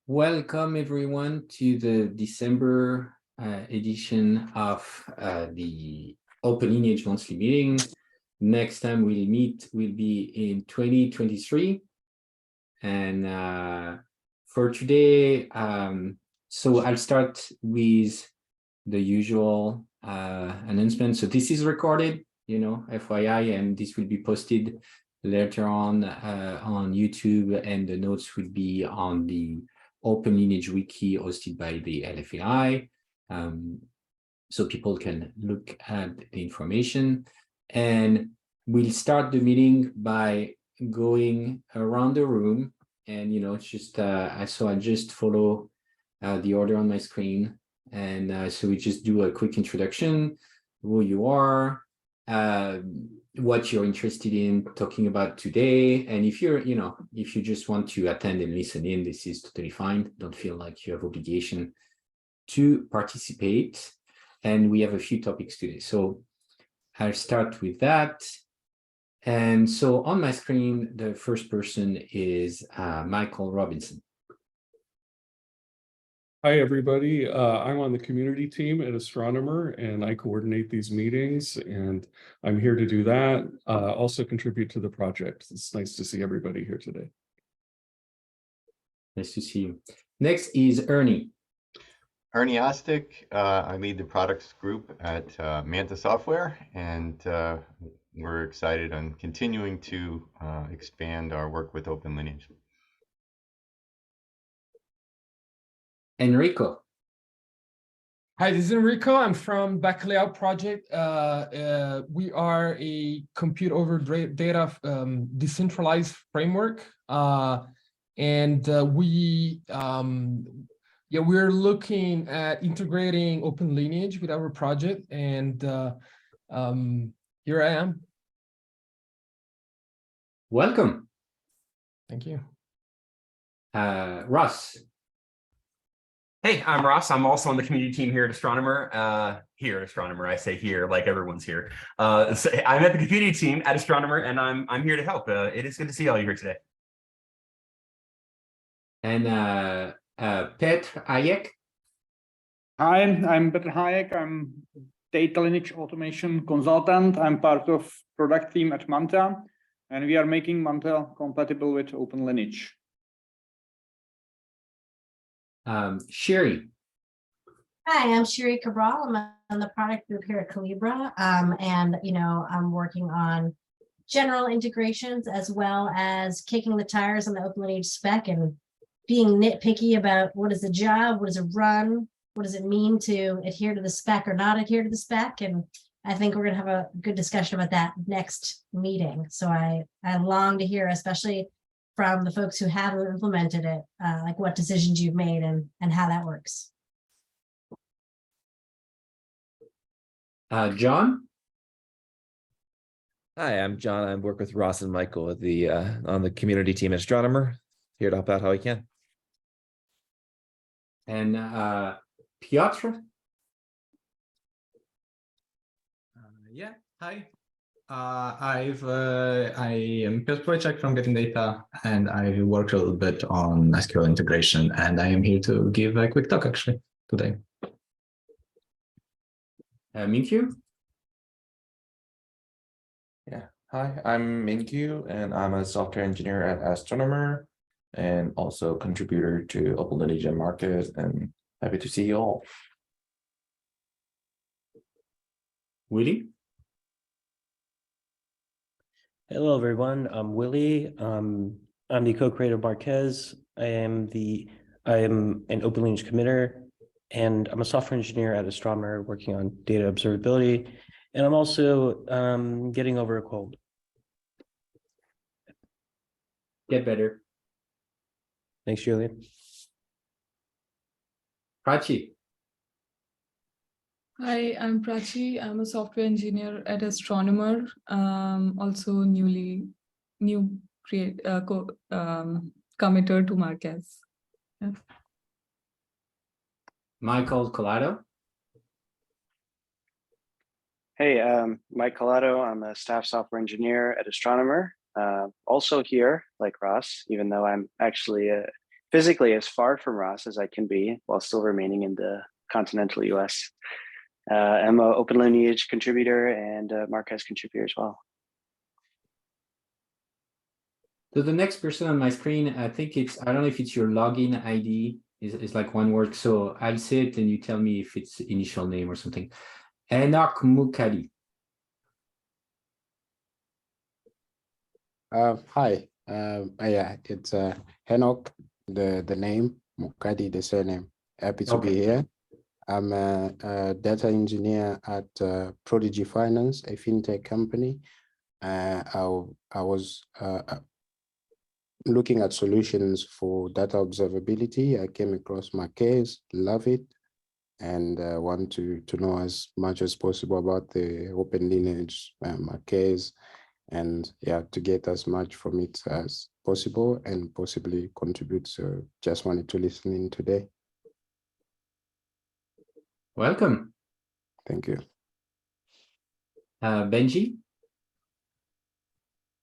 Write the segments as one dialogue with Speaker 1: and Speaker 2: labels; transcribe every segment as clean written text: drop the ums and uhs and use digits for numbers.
Speaker 1: Welcome everyone to the December edition of the OpenLineage monthly meeting. Next time we'll meet will be in 2023. And for today, so I'll start with the usual announcement. So this is recorded, FYI, and this will be posted later on YouTube, and the notes will be on the OpenLineage wiki hosted by the LFAI, so people can look at the information. And we'll start the meeting by going around the room, and it's just so I just follow the order on my screen, and so we just do a quick introduction, who you are, what you're interested in talking about today, and if you just want to attend and listen in, this is totally fine. Don't feel like you have obligation to participate. And we have a few topics today, so I'll start with that. And so on my screen, the first person is Michael Robinson.
Speaker 2: Hi, everybody. I'm on the community team at Astronomer, and I coordinate these meetings, and I'm here to do that. Also contribute to the project. It's nice to see everybody here today.
Speaker 1: Nice to see you. Next is Ernie.
Speaker 3: Ernie Ostick. I lead the products group at Manta Software, and we're excited on continuing to expand our work with OpenLineage.
Speaker 1: Enrico.
Speaker 4: Hi, this is Enrico. I'm from Bacalhau project. We are a compute over data decentralized framework, and we're looking at integrating OpenLineage with our project, and here I am.
Speaker 1: Welcome.
Speaker 4: Thank you.
Speaker 1: Ross.
Speaker 5: Hey, I'm Ross. I'm also on the community team here at Astronomer. I say here like everyone's here. So I'm at the community team at Astronomer, and I'm here to help. It is good to see all you here today.
Speaker 1: And Petr Hayek.
Speaker 6: Hi, I'm Petr Hayek. I'm data lineage automation consultant. I'm part of product team at Manta, and we are making Manta compatible with OpenLineage.
Speaker 1: Sherry.
Speaker 7: Hi, I'm Sherry Cabral. I'm on the product group here at Calibra, and I'm working on general integrations as well as kicking the tires on the OpenLineage spec and being nitpicky about what is the job, what does it run, what does it mean to adhere to the spec or not adhere to the spec. And I think we're going to have a good discussion about that next meeting. So I long to hear, especially from the folks who haven't implemented it, like what decisions you've made and how that works.
Speaker 1: John.
Speaker 8: Hi, I'm John. I work with Ross and Michael at on the community team at Astronomer, here to help out how we can.
Speaker 1: And Piotr.
Speaker 9: Yeah, hi. I am Piotr Wojciak from Getting Data, and I worked a little bit on SQL integration, and I am here to give a quick talk actually today.
Speaker 1: Minkyu.
Speaker 10: Yeah, hi, I'm Minkyu, and I'm a software engineer at Astronomer, and also contributor to OpenLineage and Market, and happy to see you all.
Speaker 1: Willie.
Speaker 11: Hello, everyone. I'm Willie. I'm the co-creator of Marquez. I am an OpenLineage committer, and I'm a software engineer at Astronomer working on data observability. And I'm also getting over a cold.
Speaker 1: Get better.
Speaker 11: Thanks, Julian.
Speaker 1: Prachi.
Speaker 12: Hi, I'm Prachi. I'm a software engineer at Astronomer. Also new committer to Marquez. Yeah.
Speaker 1: Michael Collado.
Speaker 13: Hey, Mike Collado. I'm a staff software engineer at Astronomer. Also here, like Ross, even though I'm actually physically as far from Ross as I can be while still remaining in the continental US. I'm an OpenLineage contributor and a Marquez contributor as well.
Speaker 1: So the next person on my screen, I think it's, I don't know if it's your login ID, is like one word. So I'll say it and you tell me if it's initial name or something. Enoch Mukadi.
Speaker 14: Hi. Yeah, it's Enoch, the name, Mukadi, the surname. Happy to be here. I'm a data engineer at Prodigy Finance, a fintech company. I was looking at solutions for data observability. I came across Marquez, love it, and want to know as much as possible about the OpenLineage Marquez, and yeah, to get as much from it as possible and possibly contribute. So just wanted to listen in today.
Speaker 1: Welcome.
Speaker 14: Thank you.
Speaker 1: Benji.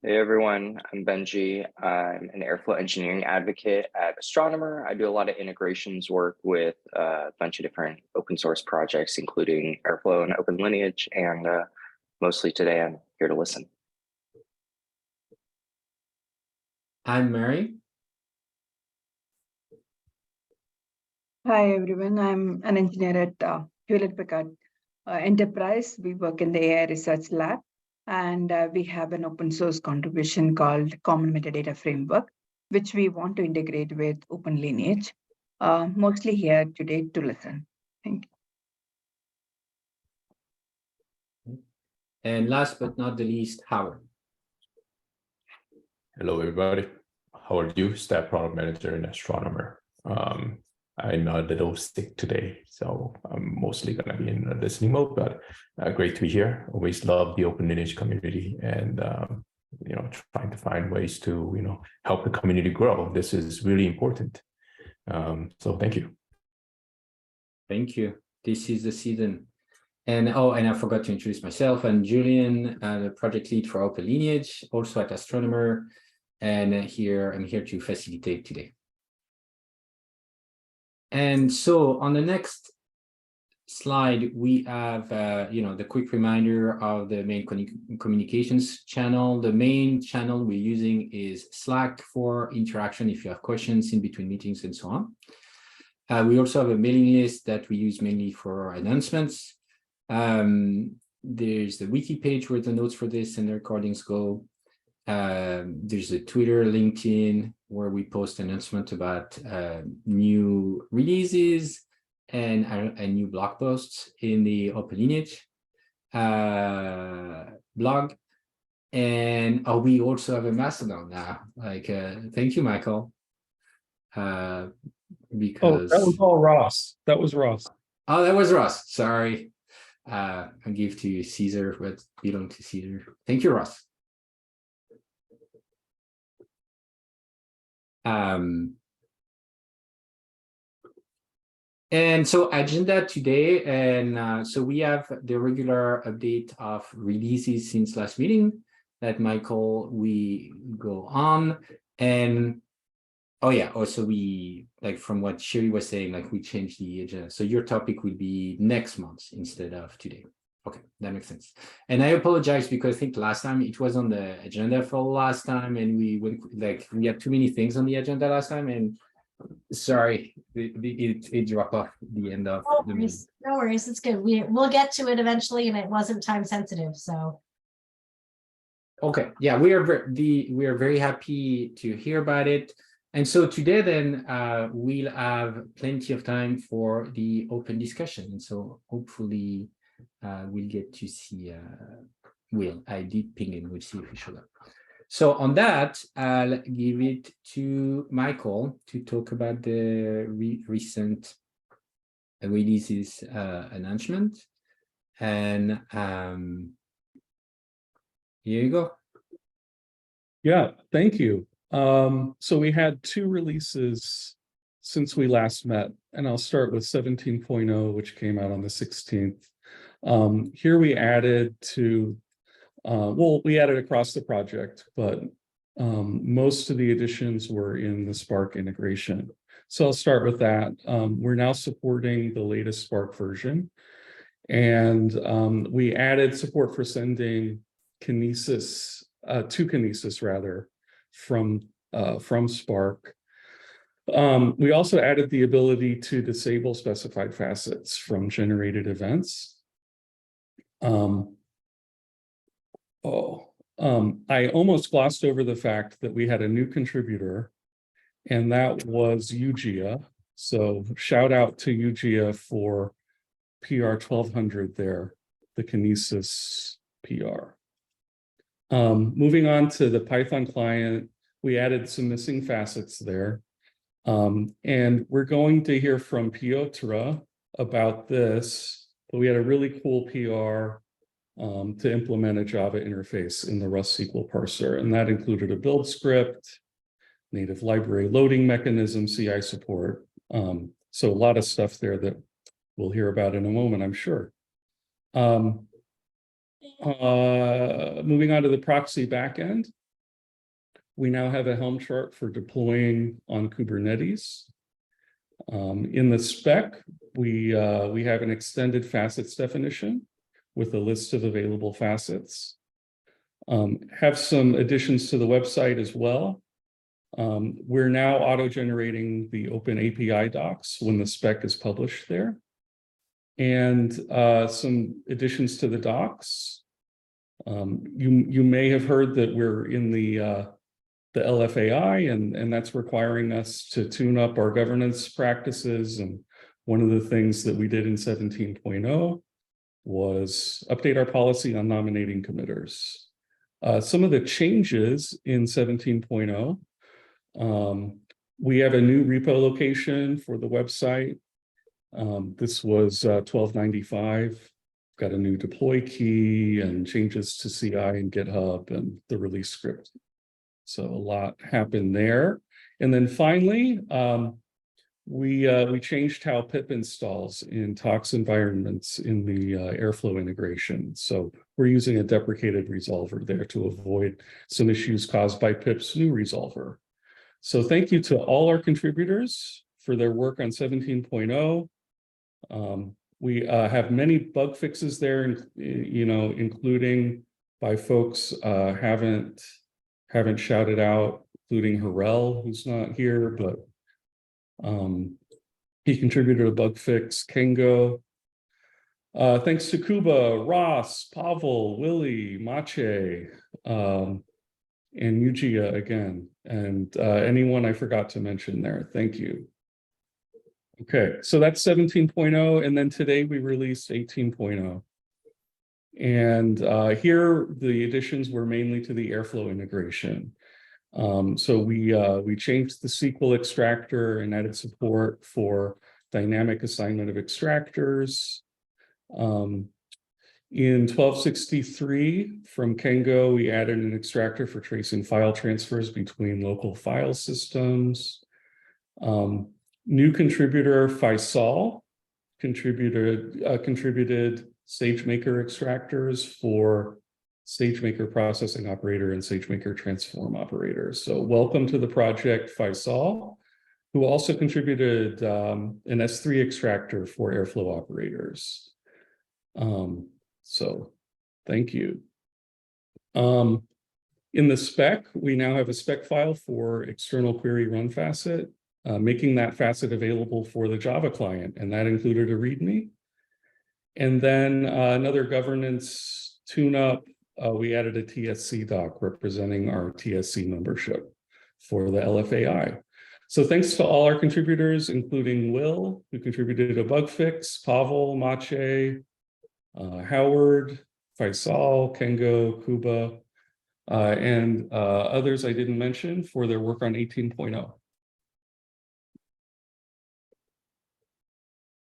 Speaker 15: Hey everyone, I'm Benji. I'm an airflow engineering advocate at Astronomer. I do a lot of integrations work with a bunch of different open source projects, including Airflow and OpenLineage, and mostly today I'm here to listen.
Speaker 1: I'm Mary.
Speaker 16: Hi everyone, I'm an engineer at Hewlett-Packard Enterprise. We work in the AI Research Lab, and we have an open source contribution called Common Metadata Framework, which we want to integrate with OpenLineage. Mostly here today to listen. Thank
Speaker 1: you. And last but not the least, Howard.
Speaker 17: Hello, everybody. How are you? Staff Product Manager and Astronomer. I'm a little sick today, so I'm mostly going to be in a listening mode, but great to be here. Always love the OpenLineage community and, trying to find ways to, help the community grow. This is really important. So thank you.
Speaker 1: Thank you. This is the season. And and I forgot to introduce myself. I'm Julian, the project lead for OpenLineage, also at Astronomer. And I'm here to facilitate today. And so on the next slide, we have, the quick reminder of the main communications channel. The main channel we're using is Slack for interaction if you have questions in between meetings and so on. We also have a mailing list that we use mainly for announcements. There's the wiki page where the notes for this and the recordings go. There's a Twitter, LinkedIn, where we post announcements about new releases and new blog posts in the OpenLineage blog. And we also have a Mastodon now. Thank you, Michael. Because
Speaker 2: that was all Ross. That was Ross.
Speaker 1: Oh, that was Ross. Sorry. I give to Caesar, but belong to Caesar. Thank you, Ross. And so agenda today, and so we have the regular update of releases since last meeting that Michael, we go on. And also we, from what Sherry was saying, we changed the agenda. So your topic will be next month instead of today. Okay, that makes sense. And I apologize because I think last time it was on the agenda for last time, and we went we had too many things on the agenda last time, and sorry, it dropped off the end of the meeting.
Speaker 7: No worries, it's good. We'll get to it eventually, and it wasn't time sensitive, so.
Speaker 1: Okay, yeah, we are very happy to hear about it. And so today then we'll have plenty of time for the open discussion. And so hopefully we'll get to see Will. I did ping him, we'll see if he showed up. So on that, I'll give it to Michael to talk about the recent releases announcement. And here you go.
Speaker 2: Yeah, thank you. So we had 2 releases since we last met, and I'll start with 17.0, which came out on the 16th. Here we added to, we added across the project, but most of the additions were in the Spark integration. So I'll start with that. We're now supporting the latest Spark version. And we added support for sending Kinesis, to Kinesis rather, from Spark. We also added the ability to disable specified facets from generated events. I almost glossed over the fact that we had a new contributor, and that was Ugia. So shout out to Ugia for PR 1200 there, the Kinesis PR. Moving on to the Python client, we added some missing facets there. And we're going to hear from Piotr about this, but we had a really cool PR to implement a Java interface in the Rust SQL parser, and that included a build script, native library loading mechanism, CI support. So a lot of stuff there that we'll hear about in a moment, I'm sure. Moving on to the proxy backend, we now have a Helm chart for deploying on Kubernetes. In the spec, we have an extended facets definition with a list of available facets. Have some additions to the website as well. We're now auto-generating the Open API docs when the spec is published there. And some additions to the docs. You may have heard that we're in the LFAI, and that's requiring us to tune up our governance practices. And one of the things that we did in 17.0 was update our policy on nominating committers. Some of the changes in 17.0, we have a new repo location for the website. This was 1295. Got a new deploy key and changes to CI and GitHub and the release script. So a lot happened there. And then finally, we changed how pip installs in Tox environments in the Airflow integration. So we're using a deprecated resolver there to avoid some issues caused by pip's new resolver. So thank you to all our contributors for their work on 17.0. We have many bug fixes there, including by folks haven't shouted out, including Harel, who's not here, but he contributed a bug fix. Kengo. Thanks to Kuba, Ross, Pavel, Willie, Mache, and Ugia again, and anyone I forgot to mention there. Thank you. Okay, so that's 17.0, and then today we released 18.0. And here the additions were mainly to the Airflow integration. So we changed the SQL extractor and added support for dynamic assignment of extractors. In 1263 from Kengo, we added an extractor for tracing file transfers between local file systems. New contributor Faisal contributed SageMaker extractors for SageMaker processing operator and SageMaker transform operator. So welcome to the project, Faisal, who also contributed an S3 extractor for Airflow operators. So thank you. In the spec, we now have a spec file for external query run facet, making that facet available for the Java client, and that included a README. And then another governance tune-up, we added a TSC doc representing our TSC membership for the LFAI. So thanks to all our contributors, including Will, who contributed a bug fix, Pavel, Mache, Howard, Faisal, Kengo, Kuba, and others I didn't mention for their work on 18.0.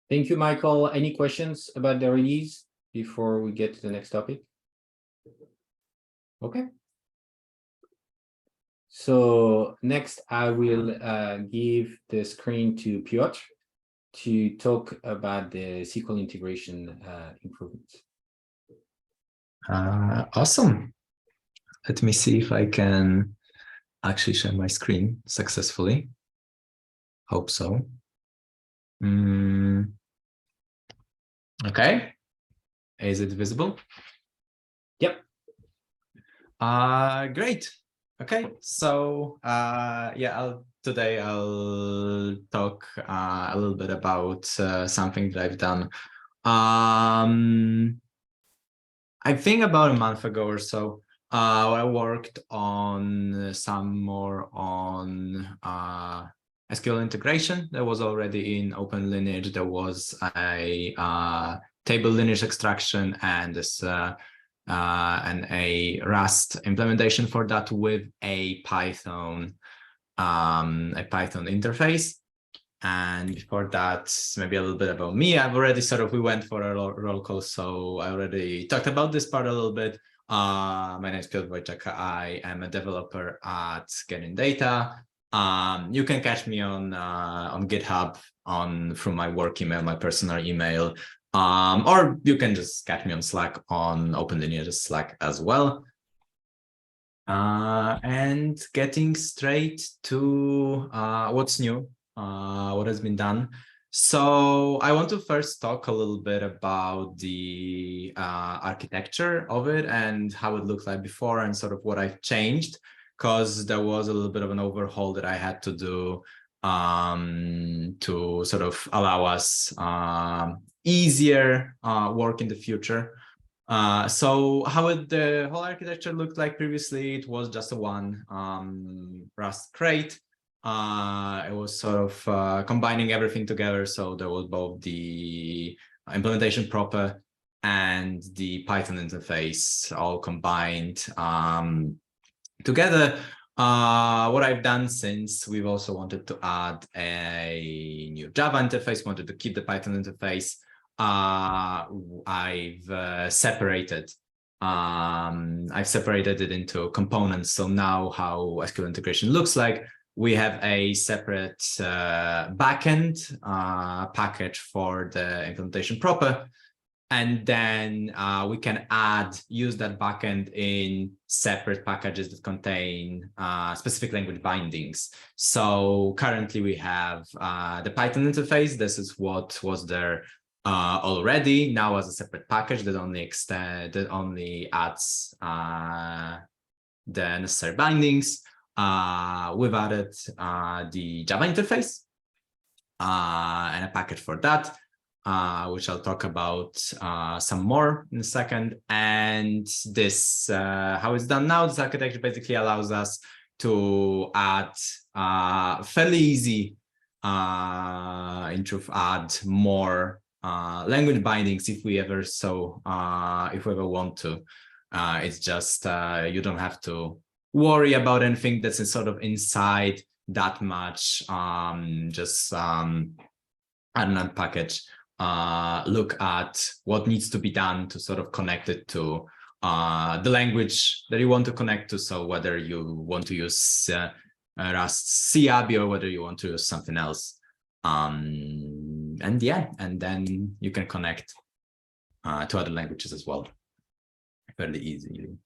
Speaker 1: Thank you, Michael. Any questions about the release before we get to the next topic? Okay. So next, I will give the screen to Piotr to talk about the SQL integration improvements.
Speaker 9: Awesome. Let me see if I can actually share my screen successfully. Hope so. Okay. Is it visible?
Speaker 1: Yep.
Speaker 9: Great. Okay. So today I'll talk a little bit about something that I've done. I think about a month ago or so, I worked on some more on SQL integration. That was already in OpenLineage. There was a table lineage extraction and this a Rust implementation for that with a Python interface. And before that, maybe a little bit about me. I've already we went for a roll call, so I already talked about this part a little bit. My name is Piotr Wojciak. I am a developer at Getting Data. You can catch me on GitHub from my work email, my personal email, or you can just catch me on Slack on OpenLineage Slack as well. And getting straight to what's new. What has been done. So I want to first talk a little bit about the architecture of it and how it looked like before and what I've changed, because there was a little bit of an overhaul that I had to do to allow us easier work in the future. So how the whole architecture looked like previously, it was just a one Rust crate. It was combining everything together. So there was both the implementation proper and the Python interface all combined together. What I've done since, we've also wanted to add a new Java interface, wanted to keep the Python interface. I've separated it into components. So now how SQL integration looks like, we have a separate backend package for the implementation proper. And then we can use that backend in separate packages that contain specific language bindings. So currently we have the Python interface. This is what was there already. Now as a separate package that only adds the necessary bindings. We've added the Java interface and a package for that, which I'll talk about some more in a second. And this, how it's done now, this architecture basically allows us to add fairly easy, in truth, add more language bindings if we ever want to. It's just you don't have to worry about anything that's inside that much. Just add an package, look at what needs to be done to connect it to the language that you want to connect to. So whether you want to use Rust CAB or whether you want to use something else. And then you can connect to other languages as well fairly easily.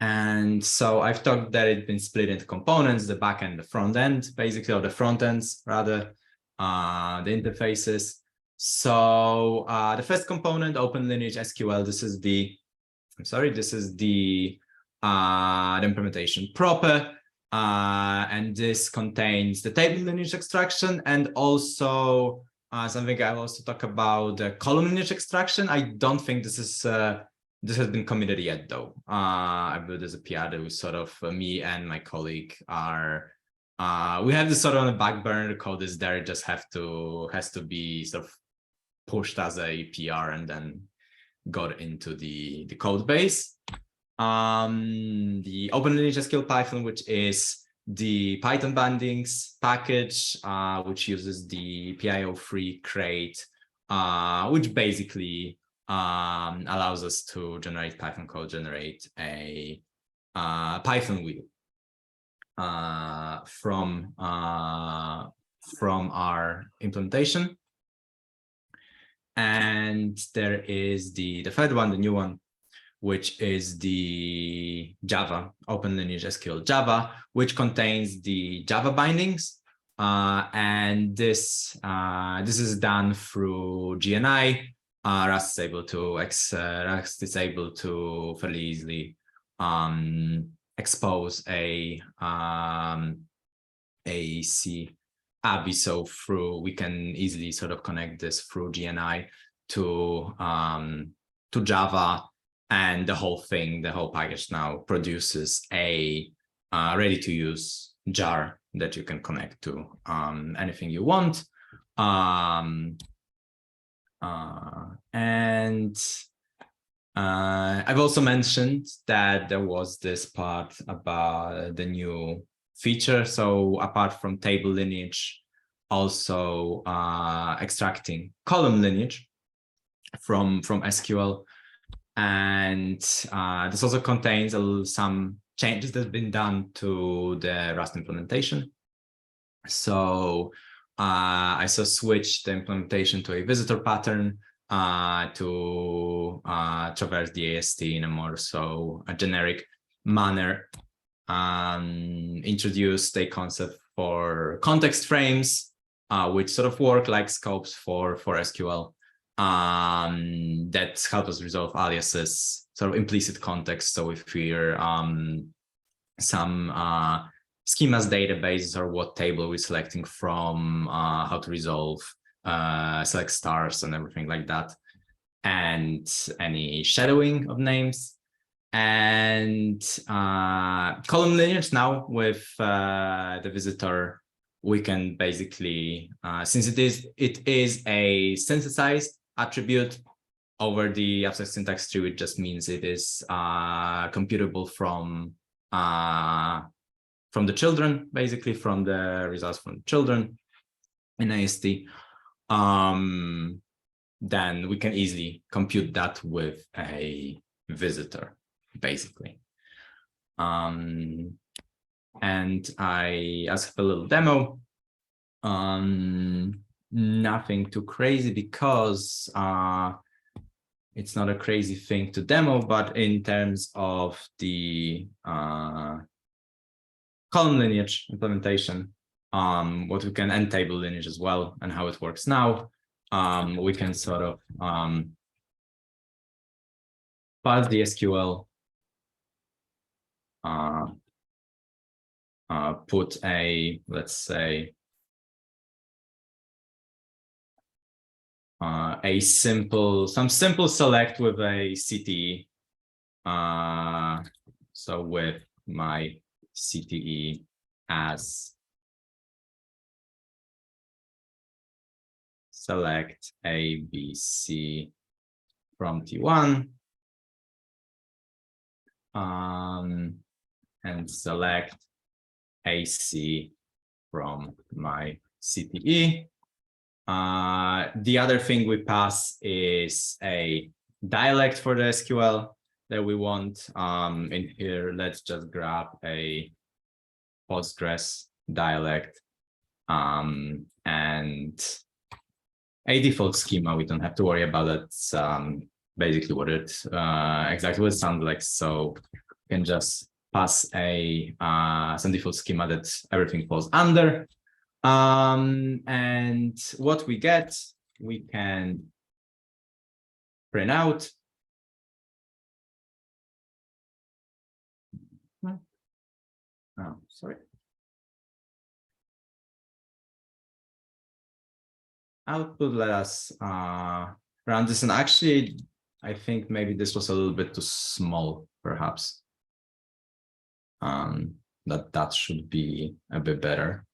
Speaker 9: And so I've talked that it's been split into components, the back end, the front end, basically, or the front ends rather, the interfaces. So the first component, OpenLineage SQL, this is the implementation proper. And this contains the table lineage extraction and also something I'll also talk about, the column lineage extraction. I don't think this is this has been committed yet, though. I believe there's a PR that was me and my colleague are we have this on the back burner. The code is there; it just has to be pushed as a PR and then got into the code base. The OpenLineage SQL Python, which is the Python bindings package, which uses the PIO-free crate, which basically allows us to generate Python code, generate a Python wheel from our implementation. And there is the third one, the new one, which is the Java, OpenLineage SQL Java, which contains the Java bindings,
Speaker 18: And this is done through GNI. Rust is able to fairly easily expose a C ABI. So we can easily sort of connect this through GNI to Java, and the whole package now produces a ready-to-use jar that you can connect to anything you want. And I've also mentioned that there was this part about the new feature. So apart from table lineage, also extracting column lineage from SQL. And this also contains some changes that have been done to the Rust implementation. So I switched the implementation to a visitor pattern to traverse the AST in a more a generic manner. Introduced a concept for context frames, which sort of work like scopes for SQL. That help us resolve aliases, sort of implicit context. So if we're some schemas databases or what table we're selecting from, how to resolve select stars and everything like that, and any shadowing of names. And column lineage now with the visitor, we can basically, since it is a synthesized attribute over the abstract syntax tree, which just means it is computable from the children, basically from the results from the children in AST, then we can easily compute that with a visitor, basically. And I have a little demo. Nothing too crazy because it's not a crazy thing to demo, but in terms of the column lineage implementation, what we can, and table lineage as well, and how it works now, we can sort of parse the SQL, put a, let's say, some simple select with a CTE. So with my CTE as select A, B, C from T1, and select AC from my CTE. The other thing we pass is a dialect for the SQL that we want. In here, let's just grab a Postgres dialect and a default schema. We don't have to worry about it. It's basically what it exactly what it sounds like. So we can just pass a some default schema that everything falls under. And what we get, we can print out. Oh, sorry. Output, let us run this. And actually, I think maybe this was a little bit too small, perhaps. That should be a bit better.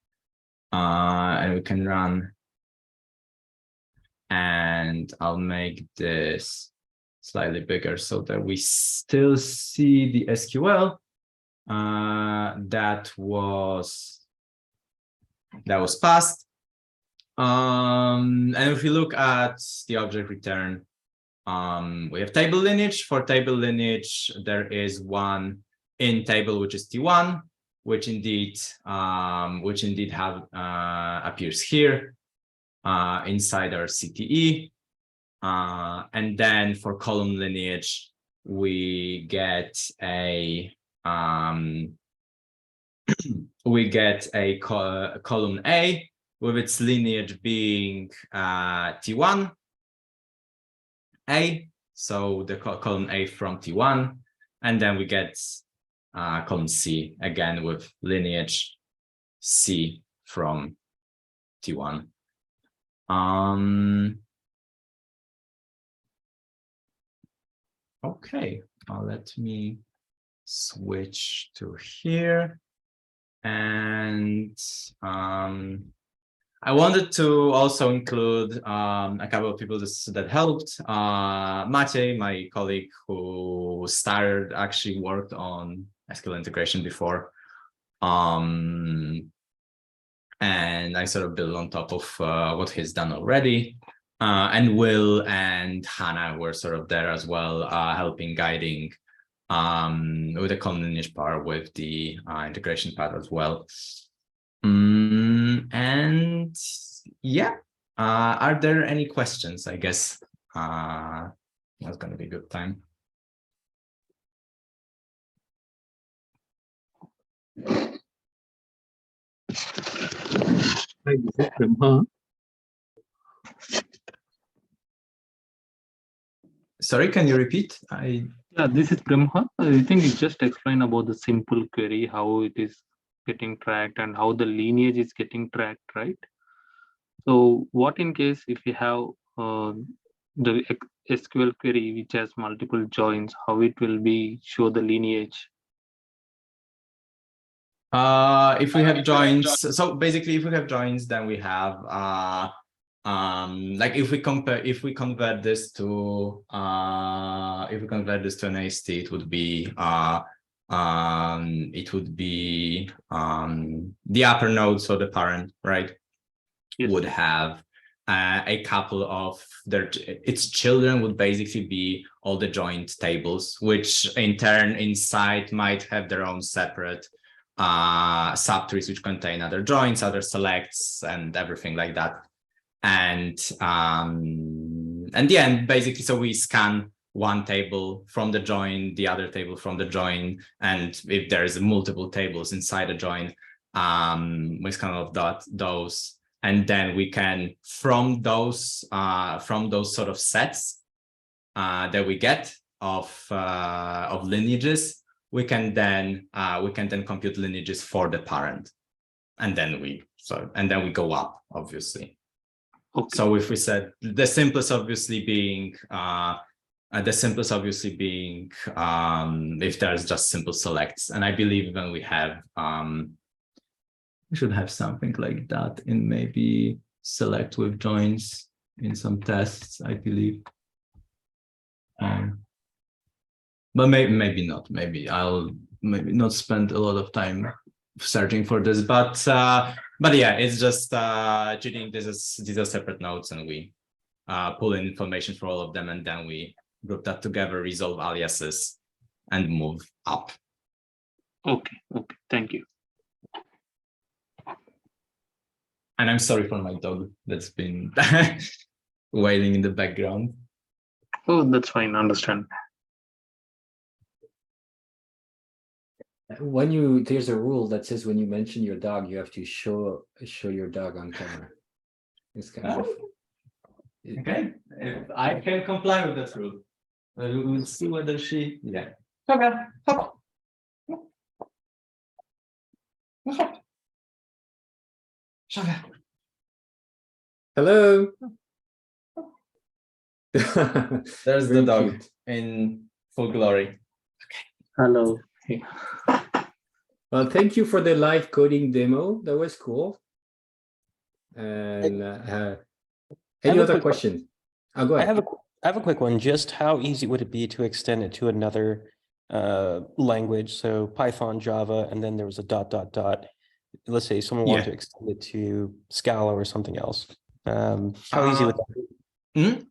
Speaker 18: And we can run, and I'll make this slightly bigger so that we still see the SQL that was passed. And if we look at the object return, we have table lineage. For table lineage, there is one in table, which is T1, which indeed appears here inside our CTE. And then for column lineage, we get a we get a column A with its lineage being T1 A, so the column A from T1, and then we get column C again with lineage C from T1. Okay, let me switch to here. And I wanted to also include a couple of people that helped. Maciej, my colleague who started, actually worked on SQL integration before. And I sort of built on top of what he's done already. And Will and Hannah were sort of there as well, helping, guiding with the column lineage part, with the integration part as well. And yeah, are there any questions? I guess that's going to be a good time.
Speaker 19: Hi, this is Brahma.
Speaker 18: Sorry, can you repeat?
Speaker 19: Yeah, this is Brahma. I think you just explained about the simple query, how it is getting tracked and how the lineage is getting tracked, right? So what in case if you have the SQL query which has multiple joins, how it will be show the lineage?
Speaker 18: If we have joins, so basically if we have joins, then we have like if we convert this to an AST, it would be the upper node, so the parent, right? Yes. Would have a couple of its children would basically be all the joint tables, which in turn inside might have their own separate subtrees which contain other joins, other selects, and everything like that. And the end, basically, so we scan one table from the join, the other table from the join, and if there's multiple tables inside a join, we scan all of those, and then we can from those sort of sets that we get of lineages, we can then compute lineages for the parent, and then we go up, obviously. Okay. So if we said the simplest obviously being if there's just simple selects, and I believe when we have we should have something like that in maybe select with joins in some tests, I believe. But maybe not. Maybe I'll not spend a lot of time searching for this. But yeah, it's just treating these are separate nodes, and we pull in information for all of them, and then we group that together, resolve aliases, and move up.
Speaker 19: Okay. Thank you.
Speaker 18: And I'm sorry for my dog that's been wailing in the background.
Speaker 19: Oh, that's fine. Understand.
Speaker 1: There's a rule that says when you mention your dog, you have to show your dog on camera. It's kind of
Speaker 18: okay. If I can comply with that rule, we'll see whether she. Yeah. Okay. Hop.
Speaker 1: Hello.
Speaker 18: There's the dog in full glory.
Speaker 19: Okay. Hello. Hey.
Speaker 1: Well, thank you for the live coding demo. That was cool. And any other questions? Oh, go ahead.
Speaker 11: I have a quick one. Just how easy would it be to extend it to another language? So Python, Java, and then there was a ... Let's say someone wanted to extend it to Scala or something else. How easy would that be?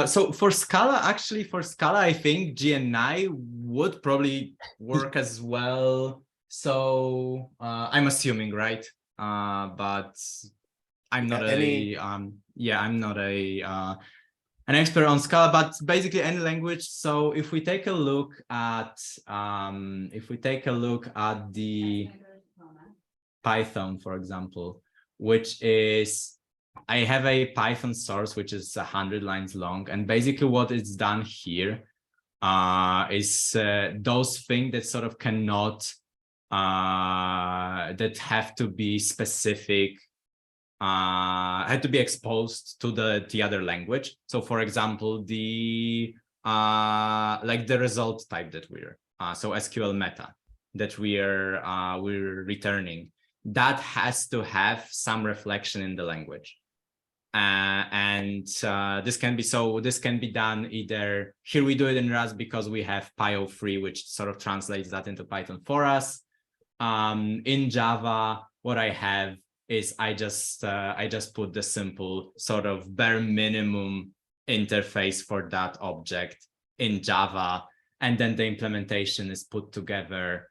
Speaker 18: So for Scala, I think GNI would probably work as well. So I'm assuming, right? But I'm not I'm not an expert on Scala, but basically any language. So if we take a look at the Python, for example, which is, I have a Python source, which is 100 lines long. And basically what is done here is those things that sort of cannot, that have to be specific, had to be exposed to the other language. So for example, the like the result type that we're so SQL meta that we're returning, that has to have some reflection in the language. This can be done either here. We do it in Rust because we have PyO3, which sort of translates that into Python for us. In Java, what I have is I just put the simple sort of bare minimum interface for that object in Java, and then the implementation is put together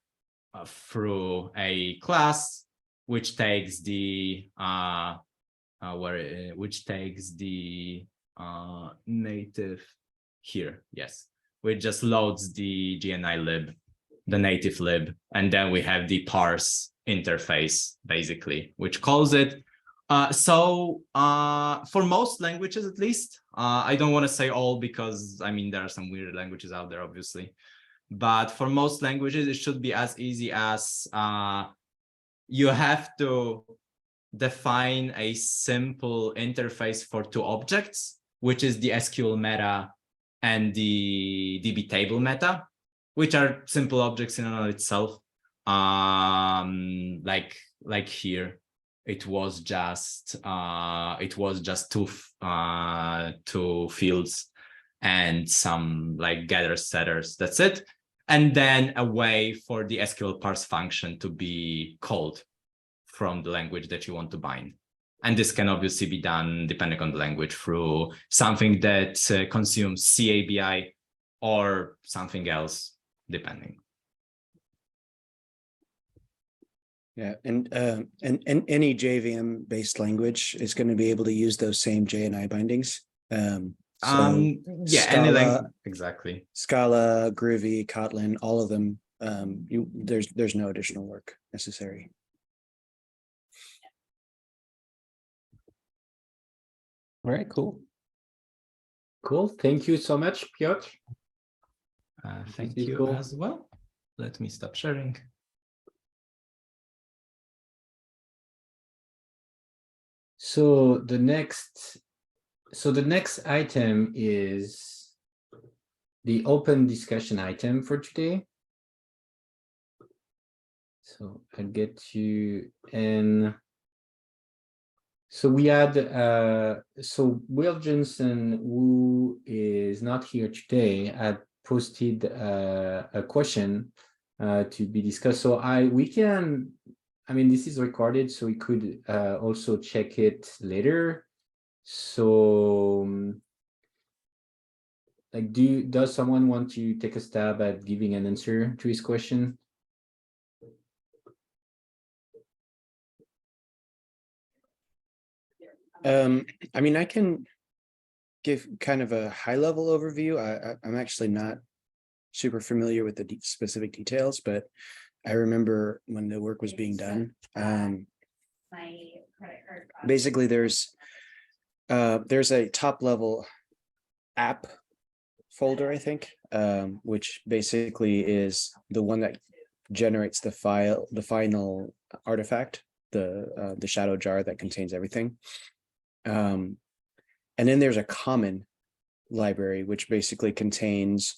Speaker 18: through a class which takes the native here, yes, which just loads the GNI lib, the native lib, and then we have the parse interface basically, which calls it. For most languages, at least, I don't want to say all because I mean there are some weird languages out there, obviously, but for most languages, it should be as easy as you have to define a simple interface for two objects, which is the SQL meta and the DB table meta, which are simple objects in and of itself. Like here, it was just two fields and some like getters, setters. That's it. And then a way for the SQL parse function to be called from the language that you want to bind. And this can obviously be done, depending on the language, through something that consumes CABI or something else, depending.
Speaker 20: Yeah, and any JVM based language is going to be able to use those same JNI bindings.
Speaker 18: Yeah,
Speaker 20: Scala,
Speaker 18: any language, exactly.
Speaker 20: Scala, Groovy, Kotlin, all of them. There's no additional work necessary.
Speaker 11: All right, cool.
Speaker 1: Cool. Thank you so much, Piotr.
Speaker 18: Thank you
Speaker 1: cool.
Speaker 18: as well. Let me stop sharing.
Speaker 1: So the next item is the open discussion item for today. So I'll get you in. So we had so Will Johnson, who is not here today, had posted a question to be discussed. So I mean, this is recorded, so we could also check it later. So like, does someone want to take a stab at giving an answer to his question?
Speaker 20: I mean, I can give kind of a high level overview. I'm actually not super familiar with the specific details, but I remember when the work was being done. Basically, there's a top level app folder, I think, which basically is the one that generates the final artifact, the shadow jar that contains everything. And then there's a common library, which basically contains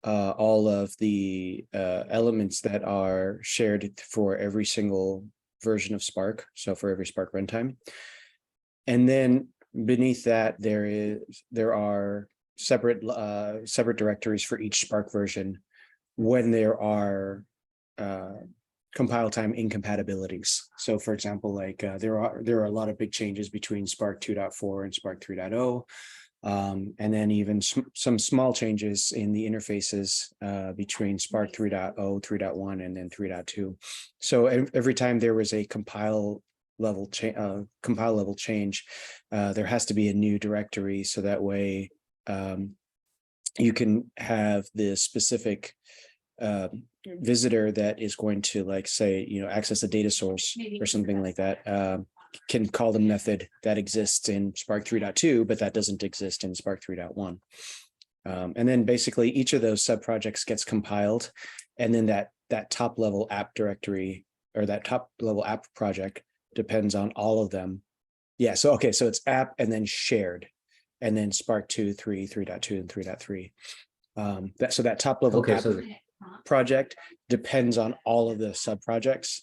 Speaker 20: all of the elements that are shared for every single version of Spark, so for every Spark runtime. And then beneath that, there are separate directories for each Spark version when there are compile time incompatibilities. So for example, like there are a lot of big changes between Spark 2.4 and Spark 3.0. And then even some small changes in the interfaces between Spark 3.0, 3.1, and then 3.2. So every time there was a compile level change, there has to be a new directory, so that way you can have the specific visitor that is going to like say, access a data source or something like that, can call the method that exists in Spark 3.2, but that doesn't exist in Spark 3.1. And then basically each of those subprojects gets compiled, and then that top level app directory or that top level app project depends on all of them. Yeah, so okay, so it's app and then shared, and then Spark 2, 3, 3.2, and 3.3. So that top level app project depends on all of the subprojects,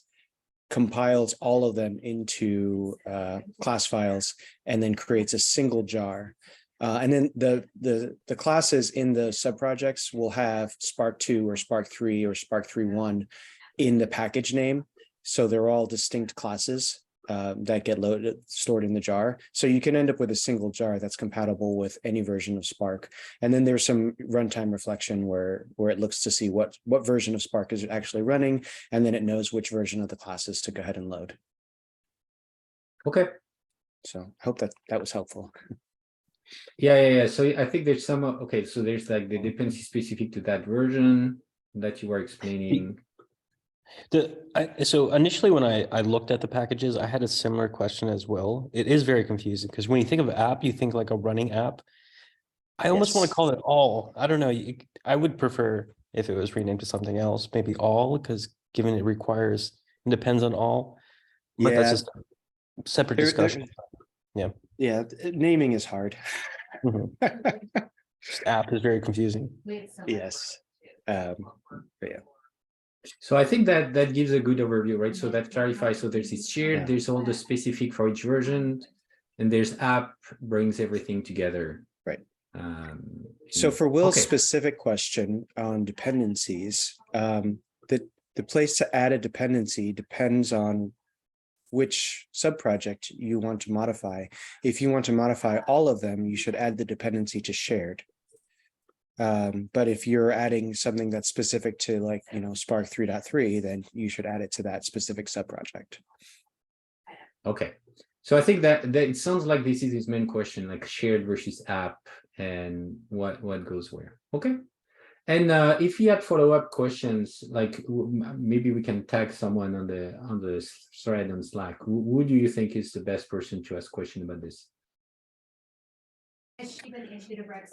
Speaker 20: compiles all of them into class files, and then creates a single jar. And then the classes in the subprojects will have Spark 2 or Spark 3 or Spark 3.1 in the package name. So they're all distinct classes that get stored in the jar. So you can end up with a single jar that's compatible with any version of Spark. And then there's some runtime reflection where it looks to see what version of Spark is actually running, and then it knows which version of the classes to go ahead and load.
Speaker 1: Okay.
Speaker 20: So I hope that was helpful.
Speaker 1: Yeah. So I think there's some, okay, so there's like the dependency specific to that version that you were explaining.
Speaker 11: So initially when I looked at the packages, I had a similar question as well. It is very confusing because when you think of app, you think like a running app. I almost want to call it all. I don't know. I would prefer if it was renamed to something else, maybe all, because given it requires and depends on all. But that's just a separate discussion.
Speaker 20: Yeah, naming is hard.
Speaker 11: Just app is very confusing.
Speaker 20: Yes. But yeah.
Speaker 1: So I think that gives a good overview, right? So that clarifies. So there's this shared, there's all the specific for each version, and there's app brings everything together.
Speaker 20: Right. So for Will's specific question on dependencies, the place to add a dependency depends on which subproject you want to modify. If you want to modify all of them, you should add the dependency to shared. But if you're adding something that's specific to like, Spark 3.3, then you should add it to that specific subproject.
Speaker 1: Okay. So I think that it sounds like this is his main question, like shared versus app and what goes where. Okay. And if he had follow-up questions, like maybe we can tag someone on the thread on Slack. Who do you think is the best person to ask question about this?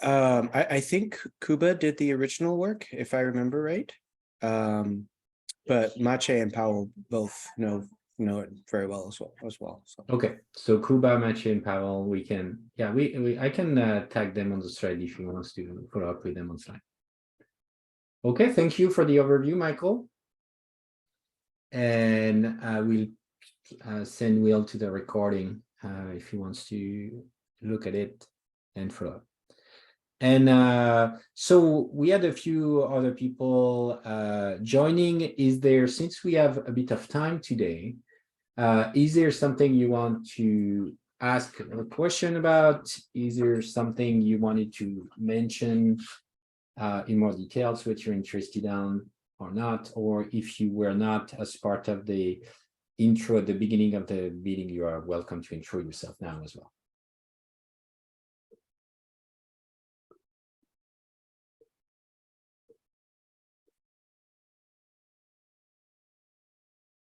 Speaker 20: I think Kuba did the original work, if I remember right. But Mache and Powell both know it very well as well. So.
Speaker 1: Okay, so Kuba, Mache, and Powell, we can, I can tag them on the thread if he wants to follow up with them on Slack. Okay, thank you for the overview, Michael. And we'll send Will to the recording if he wants to look at it and follow up. And so we had a few other people joining. Is there, since we have a bit of time today, is there something you want to ask a question about? Is there something you wanted to mention in more details, what you're interested in or not? Or if you were not as part of the intro at the beginning of the meeting, you are welcome to intro yourself now as well.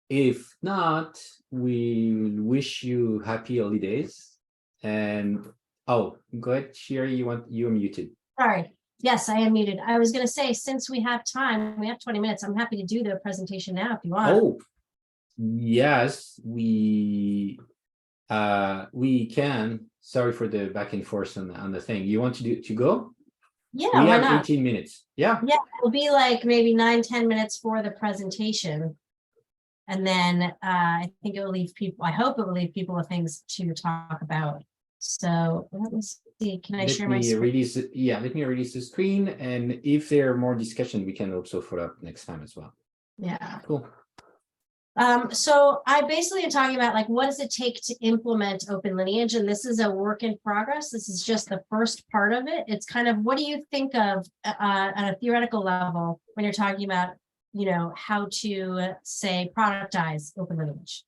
Speaker 1: If not, we wish you happy holidays. And go ahead, Sherry, you're muted.
Speaker 7: Sorry. Yes, I am muted. I was going to say, since we have time, we have 20 minutes. I'm happy to do the presentation now if you want.
Speaker 1: Oh, yes, we can. Sorry for the back and forth on the thing. You want to go?
Speaker 7: Yeah,
Speaker 1: we
Speaker 7: why
Speaker 1: have
Speaker 7: not?
Speaker 1: 18 minutes. Yeah.
Speaker 7: Yeah, it'll be like maybe 9-10 minutes for the presentation. And then I think it will leave people, I hope it will leave people with things to talk about. So let me see, can I share my screen?
Speaker 1: Let me release the screen. And if there are more discussion, we can also follow up next time as well.
Speaker 7: Yeah.
Speaker 1: Cool.
Speaker 7: So I basically am talking about like, what does it take to implement OpenLineage? And this is a work in progress. This is just the first part of it. It's kind of, what do you think of at a theoretical level when you're talking about, how to say productize OpenLineage?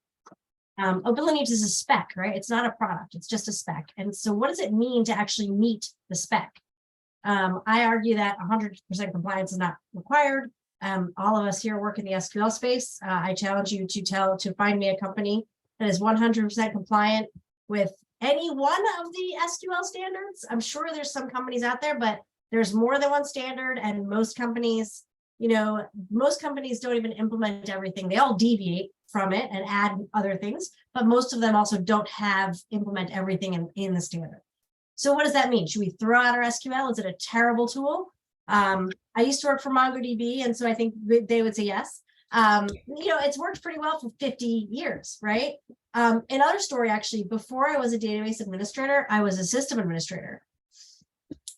Speaker 7: OpenLineage is a spec, right? It's not a product, it's just a spec. And so what does it mean to actually meet the spec? I argue that 100% compliance is not required. all of us here work in the SQL space. I challenge you to find me a company that is 100% compliant with any one of the SQL standards. I'm sure there's some companies out there, but there's more than one standard, and most companies, most companies don't even implement everything. They all deviate from it and add other things, but most of them also don't implement everything in the standard. So what does that mean? Should we throw out our SQL? Is it a terrible tool? I used to work for MongoDB, and so I think they would say yes. It's worked pretty well for 50 years, right? Another story, actually, before I was a database administrator, I was a system administrator.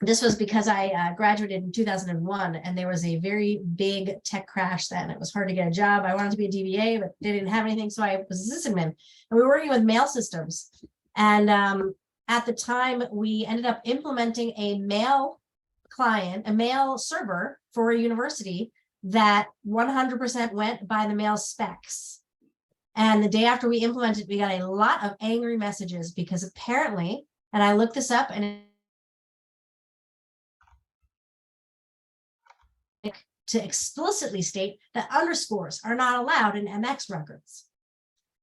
Speaker 7: This was because I graduated in 2001, and there was a very big tech crash then. It was hard to get a job. I wanted to be a DBA, but they didn't have anything, so I was a sysadmin. And we were working with mail systems. And at the time, we ended up implementing a mail client, a mail server for a university that 100% went by the mail specs. And the day after we implemented, we got a lot of angry messages because apparently, and I looked this up, and to explicitly state that underscores are not allowed in MX records.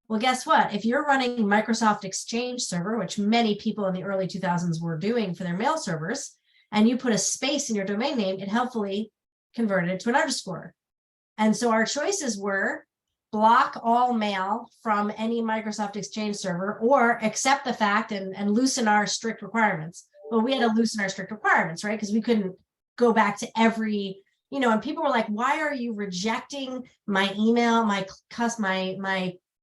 Speaker 7: Well, guess what? If you're running Microsoft Exchange server, which many people in the early 2000s were doing for their mail servers, and you put a space in your domain name, it helpfully converted it to an underscore. And so our choices were block all mail from any Microsoft Exchange server, or accept the fact and loosen our strict requirements. Well, we had to loosen our strict requirements, right? Because we couldn't go back to every, and people were like, why are you rejecting my email, my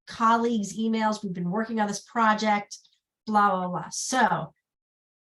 Speaker 7: colleagues' emails? We've been working on this project, blah, blah, blah. So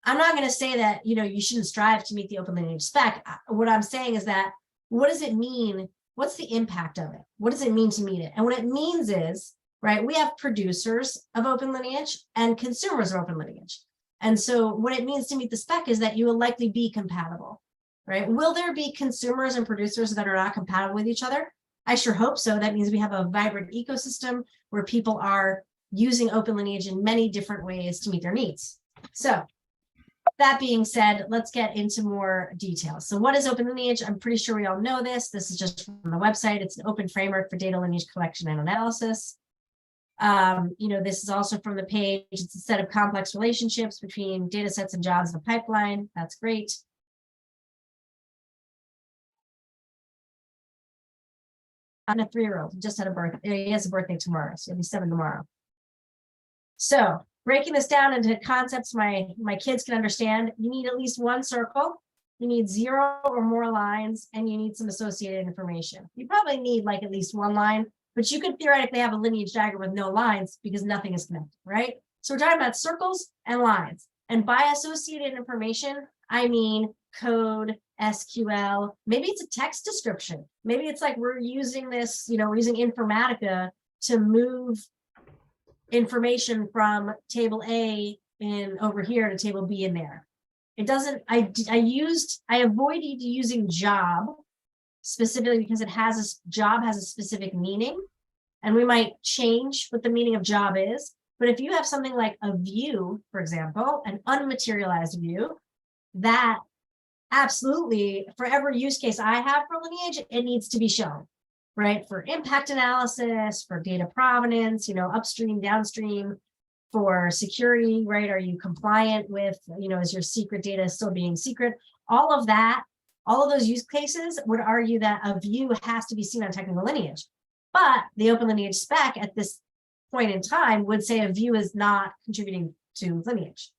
Speaker 7: I'm not going to say that, you shouldn't strive to meet the OpenLineage spec. What I'm saying is that, what does it mean? What's the impact of it? What does it mean to meet it? And what it means is, right, we have producers of OpenLineage and consumers of OpenLineage. And so what it means to meet the spec is that you will likely be compatible, right? Will there be consumers and producers that are not compatible with each other? I sure hope so. That means we have a vibrant ecosystem where people are using OpenLineage in many different ways to meet their needs. So that being said, let's get into more details. So what is OpenLineage? I'm pretty sure we all know this. This is just from the website. It's an open framework for data lineage collection and analysis. This is also from the page. It's a set of complex relationships between data sets and jobs in a pipeline. That's great. I'm a 3-year-old, just had a birthday. He has a birthday tomorrow, so he'll be 7 tomorrow. So breaking this down into concepts my kids can understand, you need at least one circle, you need 0 or more lines, and you need some associated information. You probably need like at least one line, but you could theoretically have a lineage diagram with no lines because nothing is connected, right? So we're talking about circles and lines. And by associated information, I mean code, SQL, maybe it's a text description. Maybe it's like we're using this, we're using Informatica to move information from table A in over here to table B in there. It doesn't, I avoided using job specifically because job has a specific meaning, and we might change what the meaning of job is. But if you have something like a view, for example, an unmaterialized view, that absolutely, for every use case I have for lineage, it needs to be shown, right? For impact analysis, for data provenance, upstream, downstream, for security, right? Are you compliant with, is your secret data still being secret? All of that, all of those use cases would argue that a view has to be seen on technical lineage. But the OpenLineage spec at this point in time would say a view is not contributing to lineage.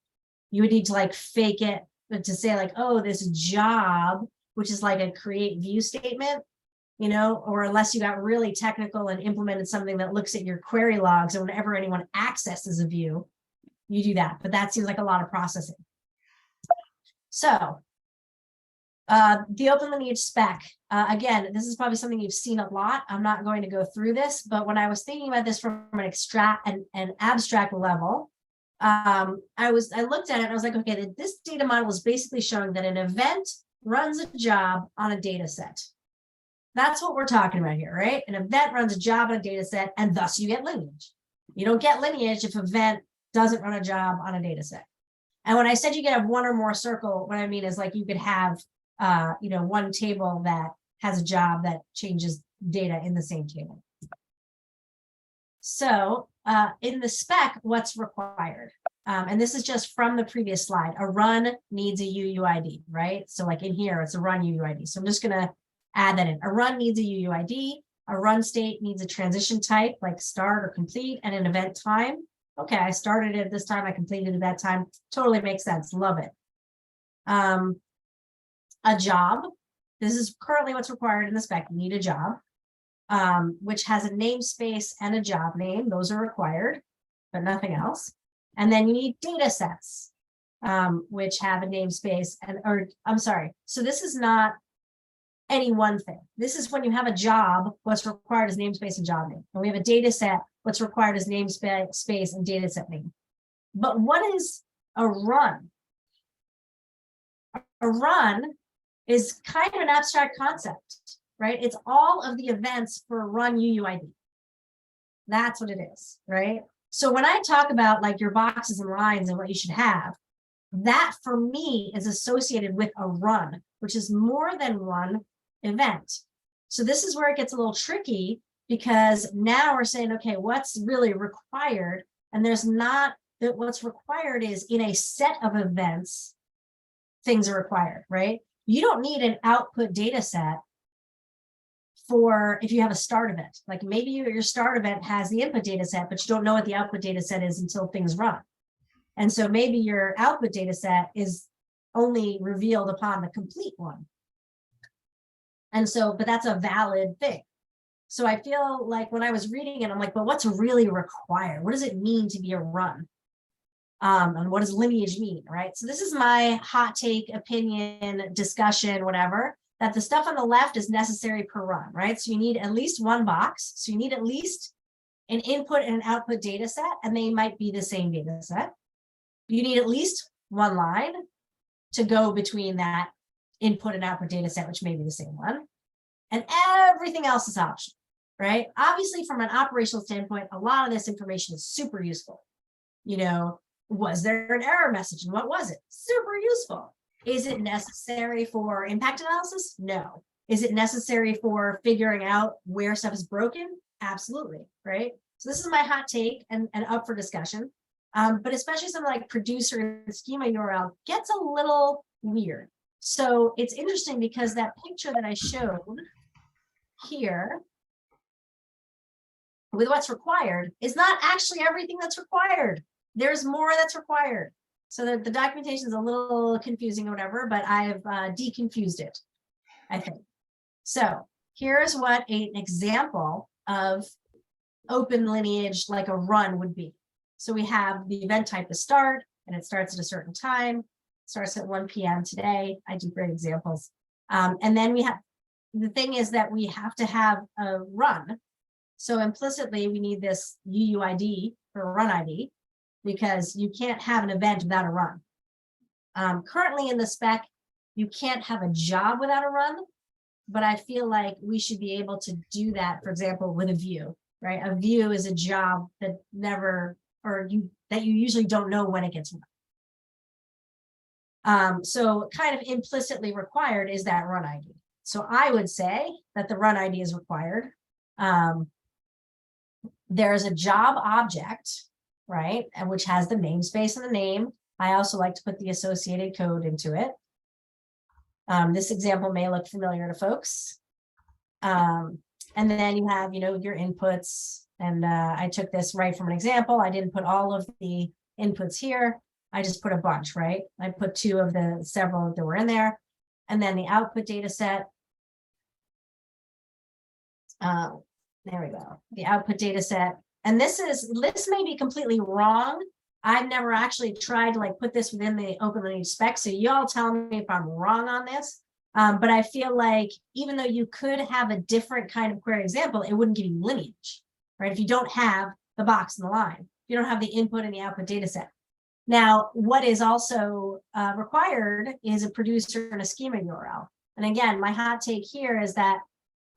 Speaker 7: You would need to like fake it to say like, oh, this job, which is like a create view statement, or unless you got really technical and implemented something that looks at your query logs, and whenever anyone accesses a view, you do that. But that seems like a lot of processing. So the OpenLineage spec, again, this is probably something you've seen a lot. I'm not going to go through this, but when I was thinking about this from an abstract level, I looked at it and I was like, okay, this data model is basically showing that an event runs a job on a data set. That's what we're talking about here, right? An event runs a job on a data set, and thus you get lineage. You don't get lineage if an event doesn't run a job on a data set. And when I said you could have one or more circle, what I mean is like you could have, one table that has a job that changes data in the same table. So in the spec, what's required? And this is just from the previous slide. A run needs a UUID, right? So like in here, it's a run UUID. So I'm just gonna add that in. A run needs a UUID. A run state needs a transition type like start or complete, and an event time. Okay, I started it at this time, I completed it at that time. Totally makes sense, love it. A job. This is currently what's required in the spec. You need a job, which has a namespace and a job name. Those are required, but nothing else. And then you need data sets, which have a namespace and, or I'm sorry. So this is not any one thing. This is when you have a job, what's required is namespace and job name. And we have a data set, what's required is namespace and data set name. But what is a run? A run is kind of an abstract concept, right? It's all of the events for a run UUID. That's what it is, right? So when I talk about like your boxes and lines and what you should have, that for me is associated with a run, which is more than one event. So this is where it gets a little tricky, because now we're saying, okay, what's really required? And there's not that what's required is in a set of events, things are required, right? You don't need an output data set for if you have a start event. Like maybe your start event has the input data set, but you don't know what the output data set is until things run. And so maybe your output data set is only revealed upon the complete one. And so, but that's a valid thing. So I feel like when I was reading it, I'm like, but what's really required? What does it mean to be a run? And what does lineage mean, right? So this is my hot take, opinion, discussion, whatever, that the stuff on the left is necessary per run, right? So you need at least one box. So you need at least an input and an output data set, and they might be the same data set. You need at least one line to go between that input and output data set, which may be the same one. And everything else is optional, right? Obviously, from an operational standpoint, a lot of this information is super useful. You know, was there an error message and what was it? Super useful. Is it necessary for impact analysis? No. Is it necessary for figuring out where stuff is broken? Absolutely, right? So this is my hot take and up for discussion. But especially something like producer and schema URL gets a little weird. So it's interesting because that picture that I showed here with what's required is not actually everything that's required. There's more that's required. So the documentation is a little confusing or whatever, but I've deconfused it, I think. So here's what an example of OpenLineage like a run would be. So we have the event type is start, and it starts at a certain time. Starts at 1 p.m. today. I do great examples. And then we have, the thing is that we have to have a run. So implicitly, we need this UUID for run ID, because you can't have an event without a run. Currently in the spec, you can't have a job without a run, but I feel like we should be able to do that, for example, with a view, right? A view is a job that never, or that you usually don't know when it gets run. So kind of implicitly required is that run ID. So I would say that the run ID is required. There's a job object, right? And which has the namespace and the name. I also like to put the associated code into it. This example may look familiar to folks. And then you have, you know, your inputs. And I took this right from an example. I didn't put all of the inputs here. I just put a bunch, right? I put 2 of the several that were in there. And then the output data set. There we go. The output data set. And this may be completely wrong. I've never actually tried to like put this within the OpenLineage spec. So you all tell me if I'm wrong on this. But I feel like even though you could have a different kind of query example, it wouldn't give you lineage, right? If you don't have the box and the line, you don't have the input and the output data set. Now, what is also required is a producer and a schema URL. And again, my hot take here is that,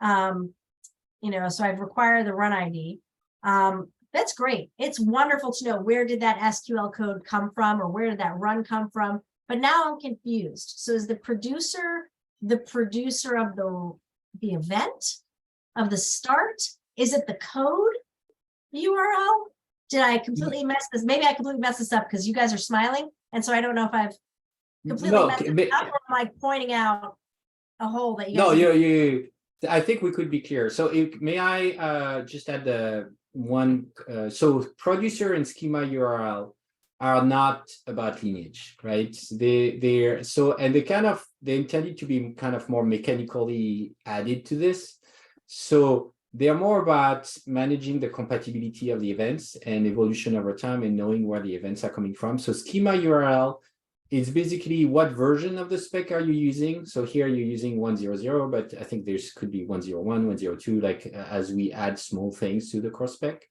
Speaker 7: you know, so I've required the run ID. That's great. It's wonderful to know where did that SQL code come from, or where did that run come from? But now I'm confused. So is the producer of the event of the start? Is it the code URL? Did I completely mess this? Maybe I completely messed this up because you guys are smiling. And so I don't know if I've completely messed it up, or I'm like pointing out a hole that you guys.
Speaker 1: No, you. I think we could be clear. So may I just add the one, so producer and schema URL are not about lineage, right? They're so, and they intended to be kind of more mechanically added to this. So they're more about managing the compatibility of the events and evolution over time and knowing where the events are coming from. So schema URL is basically what version of the spec are you using? So here you're using 1.0.0, but I think there's could be 1.0.1, 1.0.2, like as we add small things to the core spec.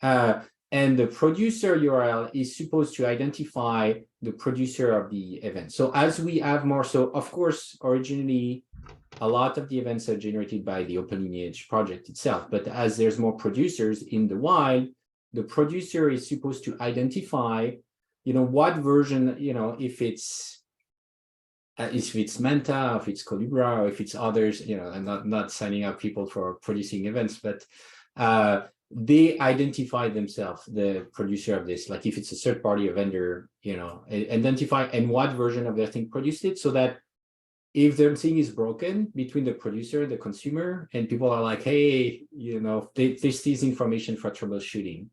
Speaker 1: And the producer URL is supposed to identify the producer of the event. So as we have more, so of course, originally, a lot of the events are generated by the OpenLineage project itself, but as there's more producers in the wild, the producer is supposed to identify, what version, if it's Manta, if it's Colibra, or if it's others, I'm not signing up people for producing events, but they identify themselves, the producer of this, like if it's a third party, a vendor, identify and what version of their thing produced it, so that if their thing is broken between the producer and the consumer, and people are like, hey, this is information for troubleshooting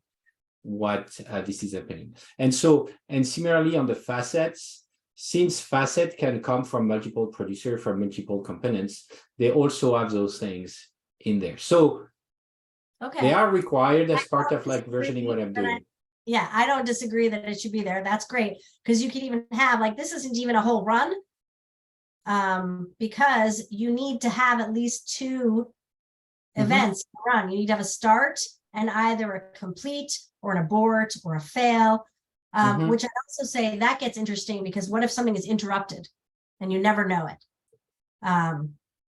Speaker 1: what this is happening. And similarly on the facets, since facet can come from multiple producers, from multiple components, they also have those things in there. So they are required as part of like versioning what I'm doing.
Speaker 7: I don't disagree that it should be there. That's great. Because you can even have, like, this isn't even a whole run. Because you need to have at least two events to run. You need to have a start and either a complete or an abort or a fail, which I also say that gets interesting because what if something is interrupted and you never know it?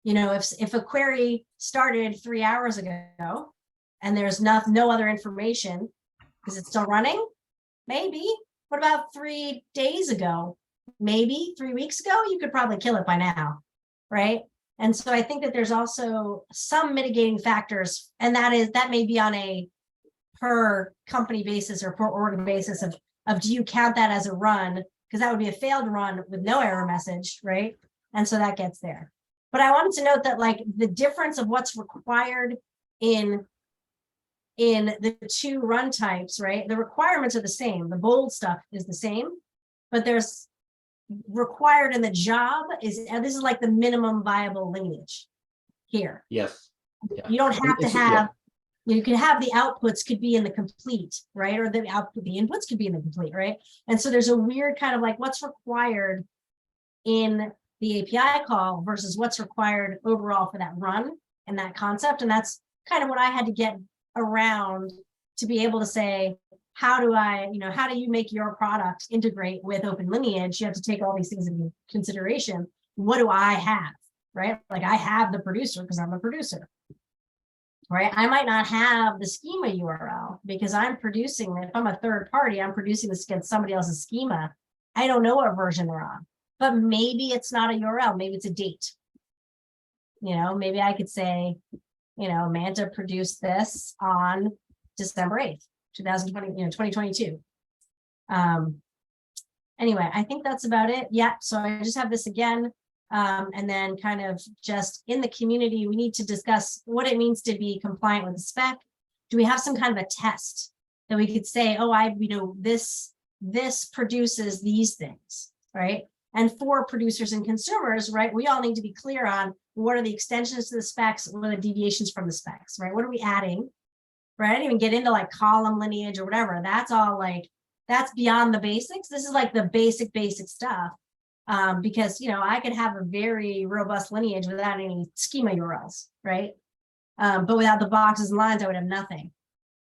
Speaker 7: If a query started 3 hours ago and there's no other information, is it still running? Maybe. What about 3 days ago? Maybe 3 weeks ago? You could probably kill it by now, right? And so I think that there's also some mitigating factors, and that may be on a per company basis or per org basis of do you count that as a run? Because that would be a failed run with no error message, right? And so that gets there. But I wanted to note that like the difference of what's required in the two run types, right? The requirements are the same. The bold stuff is the same, but there's required in the job this is like the minimum viable lineage here.
Speaker 1: Yes. Yeah.
Speaker 7: You don't have to have, you can have the outputs could be in the complete, right? Or the inputs could be in the complete, right? And so there's a weird kind of like what's required in the API call versus what's required overall for that run and that concept. And that's kind of what I had to get around to be able to say, how do you make your product integrate with OpenLineage? You have to take all these things into consideration. What do I have, right? Like I have the producer because I'm a producer, right? I might not have the schema URL because I'm producing, if I'm a third party, I'm producing this against somebody else's schema. I don't know what version they're on, but maybe it's not a URL, maybe it's a date. Maybe I could say, Manta produced this on December 8th. 2022. Anyway, I think that's about it. Yeah, so I just have this again. And then kind of just in the community, we need to discuss what it means to be compliant with the spec. Do we have some kind of a test that we could say, oh, this produces these things, right? And for producers and consumers, right, we all need to be clear on what are the extensions to the specs, what are the deviations from the specs, right? What are we adding? Right, I didn't even get into like column lineage or whatever. That's all like, that's beyond the basics. This is like the basic stuff. Because, I could have a very robust lineage without any schema URLs, right? But without the boxes and lines, I would have nothing.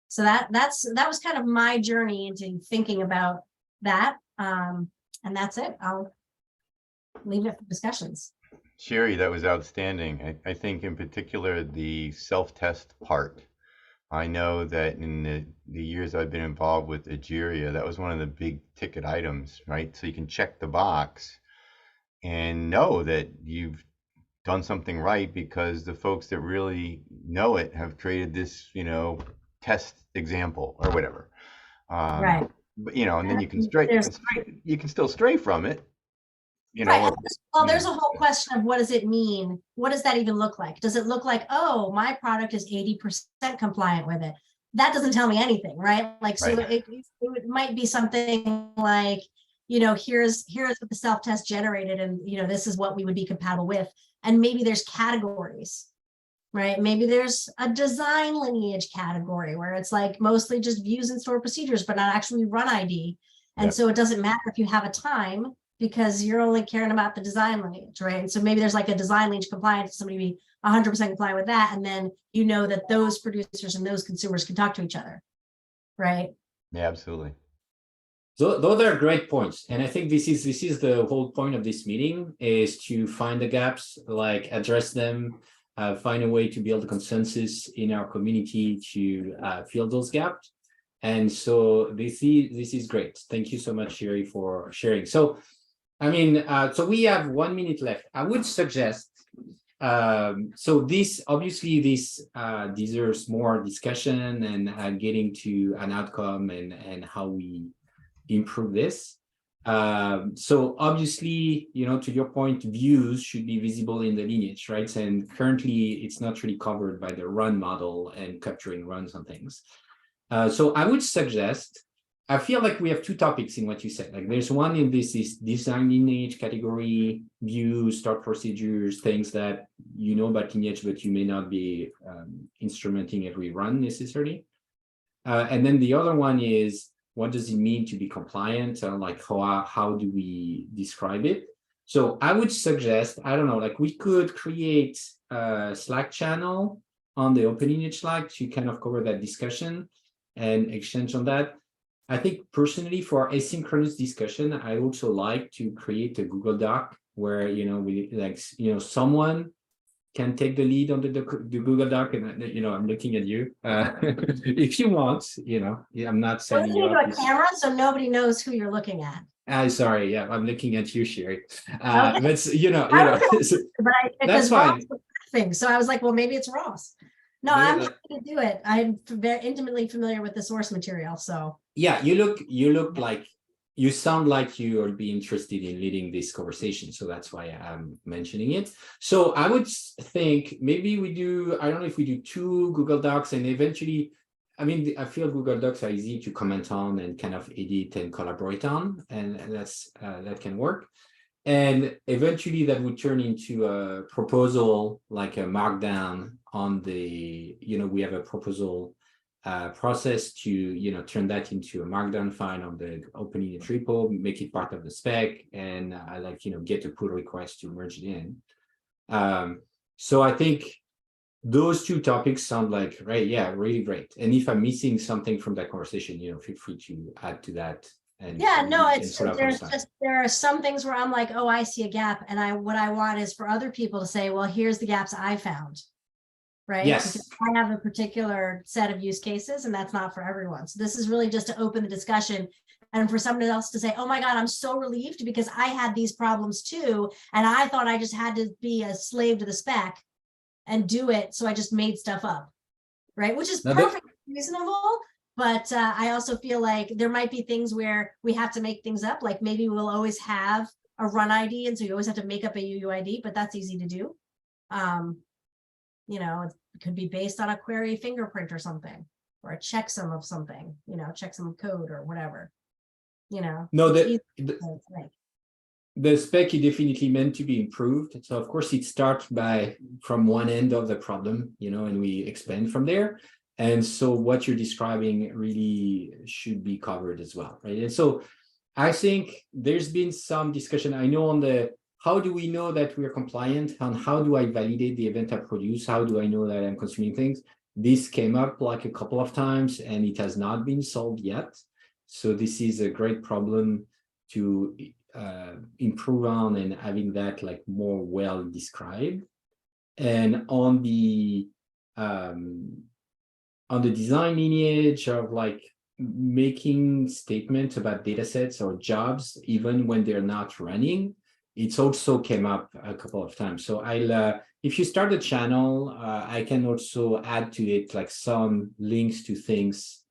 Speaker 7: So that was kind of my journey into thinking about that. And that's it. I'll leave it for discussions.
Speaker 3: Sherry, that was outstanding. I think in particular, the self-test part. I know that in the years I've been involved with Egeria, that was one of the big ticket items, right? So you can check the box and know that you've done something right, because the folks that really know it have created this, test example or whatever.
Speaker 7: Right.
Speaker 3: But and then you can still stray from it.
Speaker 7: Right. Well, there's a whole question of what does it mean? What does that even look like? Does it look like, oh, my product is 80% compliant with it? That doesn't tell me anything, right? Like, so it might be something like, here's what the self-test generated, and this is what we would be compatible with. And maybe there's categories, right? Maybe there's a design lineage category where it's like mostly just views and stored procedures, but not actually run ID. And so it doesn't matter if you have a time, because you're only caring about the design lineage, right? And so maybe there's like a design lineage compliant, somebody be 100% compliant with that, and then that those producers and those consumers can talk to each other, right?
Speaker 3: Yeah, absolutely.
Speaker 1: So those are great points, and I think this is the whole point of this meeting, is to find the gaps, like address them, find a way to build a consensus in our community to fill those gaps. And so this is great. Thank you so much, Sherry, for sharing. So so we have 1 minute left. I would suggest, so this obviously deserves more discussion and getting to an outcome and how we improve this. So obviously, to your point, views should be visible in the lineage, right? And currently it's not really covered by the run model and capturing runs on things. So I would suggest, I feel like we have two topics in what you said. Like there's one in this is design lineage category, view, start procedures, things that you know about lineage, but you may not be instrumenting every run necessarily. And then the other one is, what does it mean to be compliant? Like how do we describe it? So I would suggest, I don't know, like we could create a Slack channel on the OpenLineage Slack to kind of cover that discussion and exchange on that. I think personally for asynchronous discussion, I also like to create a Google Doc where, someone can take the lead on the Google Doc, and I'm looking at you. If you want, I'm not saying
Speaker 7: you a camera so nobody knows who you're looking at.
Speaker 1: Sorry, yeah, I'm looking at you, Sherry.
Speaker 7: Okay.
Speaker 1: But that's fine.
Speaker 7: So I was like, well, maybe it's Ross. No, I'm happy to do it. I'm very intimately familiar with the source material. So
Speaker 1: yeah, you look like, you sound like you will be interested in leading this conversation. So that's why I'm mentioning it. So I would think maybe we do, I don't know if we do 2 Google Docs, and eventually, I feel Google Docs are easy to comment on and kind of edit and collaborate on, and that can work. And eventually that would turn into a proposal, like a markdown on the, we have a proposal process to, turn that into a markdown file on the OpenLineage repo, make it part of the spec, and get a pull request to merge it in. So I think those 2 topics sound like, right, yeah, really great. And if I'm missing something from that conversation, feel free to add to that.
Speaker 7: There are some things where I'm like, oh, I see a gap, and what I want is for other people to say, well, here's the gaps I found, right?
Speaker 1: Yes.
Speaker 7: Because I have a particular set of use cases, and that's not for everyone. So this is really just to open the discussion, and for someone else to say, oh my God, I'm so relieved because I had these problems too, and I thought I just had to be a slave to the spec and do it, so I just made stuff up, right? Which is perfectly reasonable. But I also feel like there might be things where we have to make things up. Like maybe we'll always have a run ID, and so you always have to make up a UUID, but that's easy to do. It could be based on a query fingerprint or something, or a checksum of something, checksum code or whatever.
Speaker 1: No, the spec is definitely meant to be improved. So of course it starts from one end of the problem, and we expand from there. And so what you're describing really should be covered as well, right? And so I think there's been some discussion, I know, on how do we know that we're compliant, and how do I validate the event I produce? How do I know that I'm consuming things? This came up like a couple of times, and it has not been solved yet. So this is a great problem to improve on, and having that like more well described. And on the design lineage of like making statements about data sets or jobs, even when they're not running, it's also came up a couple of times. So I'll, if you start the channel, I can also add to it like some links to things.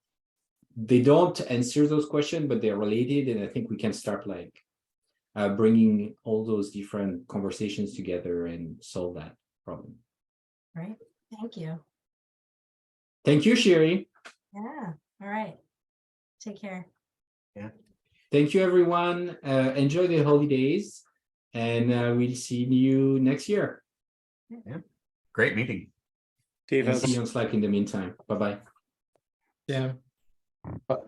Speaker 1: They don't answer those questions, but they're related. And I think we can start like bringing all those different conversations together and solve that problem.
Speaker 7: Right. Thank you.
Speaker 1: Thank you, Sherry.
Speaker 7: Yeah. All right. Take care.
Speaker 5: Yeah.
Speaker 1: Thank you, everyone. Enjoy the holidays, and we'll see you next year.
Speaker 5: Yeah. Great meeting.
Speaker 1: And see you on Slack in the meantime. Bye-bye.
Speaker 4: Yeah.
Speaker 10: But